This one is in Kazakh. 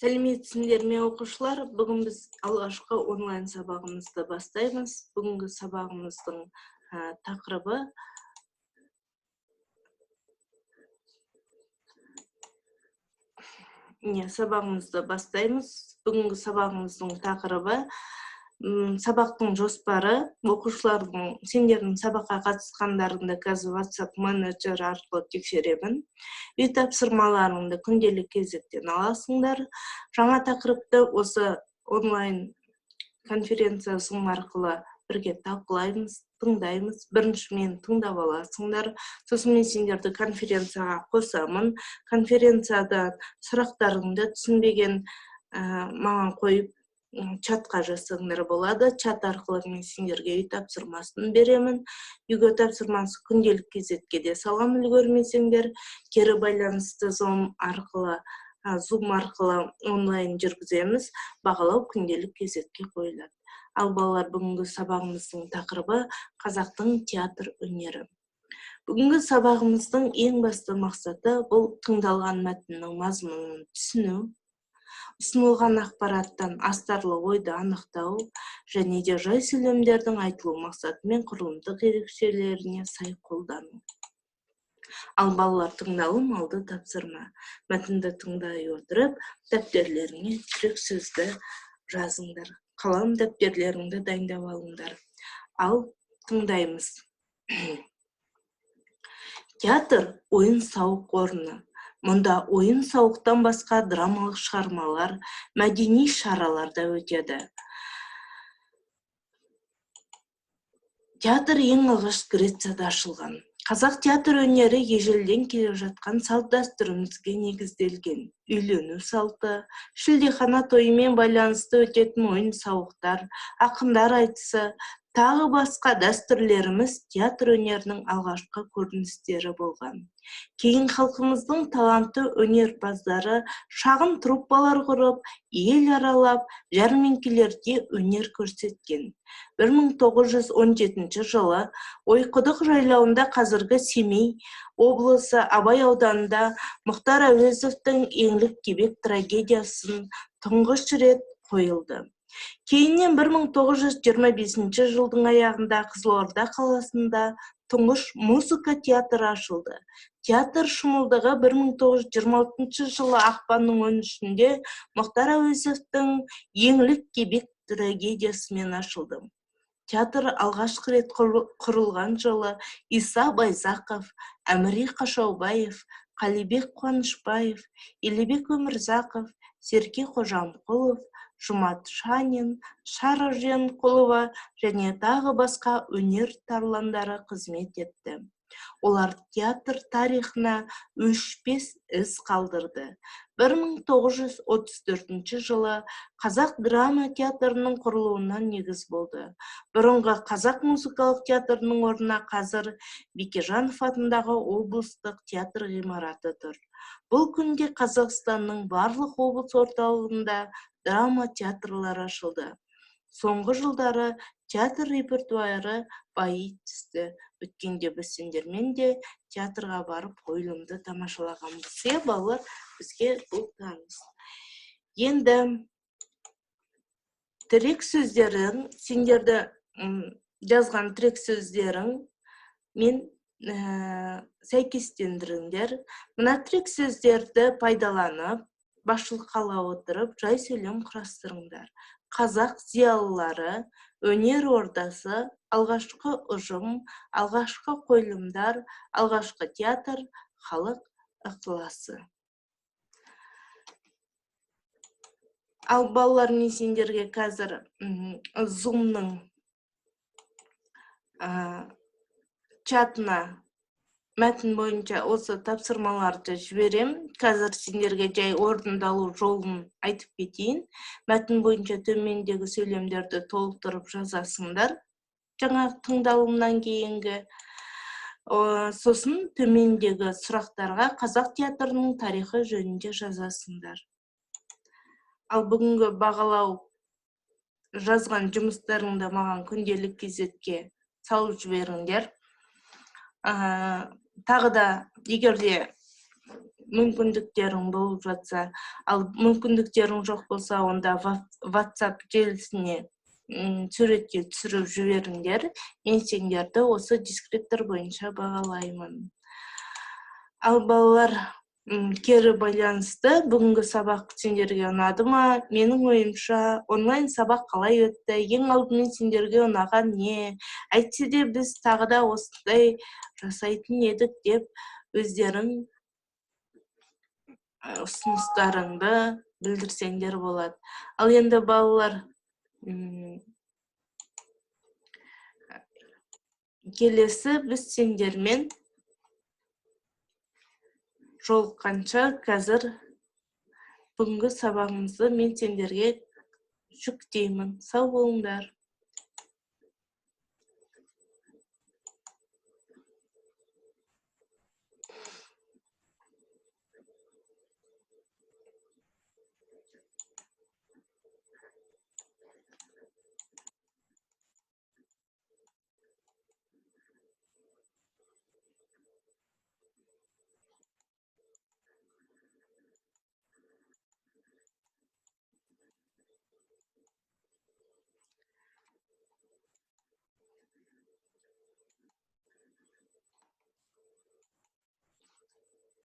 Сәлеметсіңдер ме оқушылар? Бүгін біз алғашқы онлайн сабағымызды бастаймыз. Бүгінгі сабағымыздың тақырыбы Бүгінгі сабағымыздың тақырыбы сабақтың жоспары, оқушылардың сендердің сабаққа қатысқандарыңды қазір WhatsApp менеджер арқылы тексеремін. Үй тапсырмаларыңды күнделік кезектен аласыңдар. Жаңа тақырыпты осы онлайн конференциясының арқылы бірге талқылаймыз, тыңдаймыз. Бірінші мен тыңдап аласыңдар. Сосын мен сендерді конференцияға қосамын. Конференцияда сұрақтарыңды түсінбеген маған қойып чатқа жазсаңдар болады. Чат арқылы мен сендерге үй тапсырмасын беремін. Үйге тапсырмасы күнделік кезекке де салам, үлгермесеңдер. Кері байланысты Zoom арқылы онлайн жүргіземіз. Бағалау күнделік кезекке қойылады. Ал балалар, бүгінгі сабағымыздың тақырыбы қазақтың театр өнері. Бүгінгі сабағымыздың ең басты мақсаты бұл тыңдалған мәтіннің мазмұнын түсіну, ұсынылған ақпараттан астарлы ойды анықтау және де жай сөйлемдердің айтылу мақсаты мен құрылымдық ерекшелеріне сай қолдану. Ал балалар, тыңдалым алды тапсырма. Мәтінді тыңдай отырып, дәптерлеріңе тірек сөзді жазыңдар. Қалам дәптерлеріңді дайындап алыңдар. Ал тыңдаймыз. Театр ойын-сауық орны. Мұнда ойын-сауықтан басқа драмалық шығармалар, мәдени шаралар да өтеді. Театр ең алғаш Грецияда ашылған. Қазақ театр өнері ежелден келе жатқан салт дәстүрімізге негізделген. Үйлену салты, шілдехана тойымен байланысты өтетін ойын-сауықтар, ақындар айтысы, тағы басқа дәстүрлеріміз театр өнерінің алғашқы көріністері болған. Кейін халқымыздың талантты өнерпаздары шағын труппалар құрып, ел аралап, жәрмеңкелерде өнер көрсеткен. 1917 жылы Ойқұдық жайлауында, қазіргі Семей облысы Абай ауданында Мұхтар Әуезовтің Еңлік кебек трагедиясын тұңғыш рет қойылды. Кейіннен 1925 жылдың аяғында Қызылорда қаласында тұңғыш музыка театры ашылды. Театр шымылдығы 1926 жылы ақпанның 13-інде Мұхтар Әуезовтің Еңлік кебек трагедиясымен ашылды. Театр алғашқы рет құрылған жылы Иса Байзақов, Әміре Қашаубаев, Қалибек Қуанышбаев, Елебек Өмірзақов, Серке Қожамқұлов, Жұмат Шанин, Шара Женқұлова және тағы басқа өнер тарландары қызмет етті. Олар театр тарихына өшпес із қалдырды. 1934 жылы Қазақ драма театрының құрылуына негіз болды. Бұрынғы Қазақ музыкалық театрының орнына қазір Бекежанов атындағы облыстық театр ғимараты тұр. Бұл күнде Қазақстанның барлық облыс орталығында драма театрлары ашылды. Соңғы жылдары театр репертуары байи түсті. Өткенде біз сендермен де театрға барып қойылымды тамашалағанбыз. Балалар, бізге бұл таныс. Енді тірек сөздерін, сендерді жазған тірек сөздерін мен сәйкестендіріңдер. Мына тірек сөздерді пайдаланып, басшылыққа ала отырып, жай сөйлем құрастырыңдар. Қазақ зиялылары, өнер ордасы, алғашқы ұжым, алғашқы қойылымдар, алғашқы театр, халық ықыласы. Ал балалар, мен сендерге қазір Zoom-ның чатына мәтін бойынша осы тапсырмаларды жіберем. Қазір сендерге жай орындалу жолын айтып кетейін. Мәтін бойынша төмендегі сөйлемдерді толықтырып жазасыңдар. Жаңа тыңдалымнан кейінгі. Сосын төмендегі сұрақтарға Қазақ театрының тарихы жөнінде жазасыңдар. Ал бүгінгі бағалау жазған жұмыстарыңды маған күнделік кезекке салып жіберіңдер. Тағы да егерде мүмкүндүктөрүң болуп жатса, ал мүмкүндүктөрүң жок болсо, онда WhatsApp желисине сүрөткө түшүрүп жибериңдер. Мен сендерди осы дескриптор боюнча багалаймын. Ал балалар, кері байланысты бүгүнкү сабак сендерге унадымы? Менин оюмча, онлайн сабак калай өттү? Эң алдымен сендерге унаган эмне? Айтса да биз дагы да осундай жасайтын едик деп өздөрүң ұсыныстарыңды билдирсеңдер болот. Ал енді балалар, келесі біз сендермен жолукканча қазір бүгүнкү сабагыбызды мен сендерге жүктеймін. Сау болуңдар.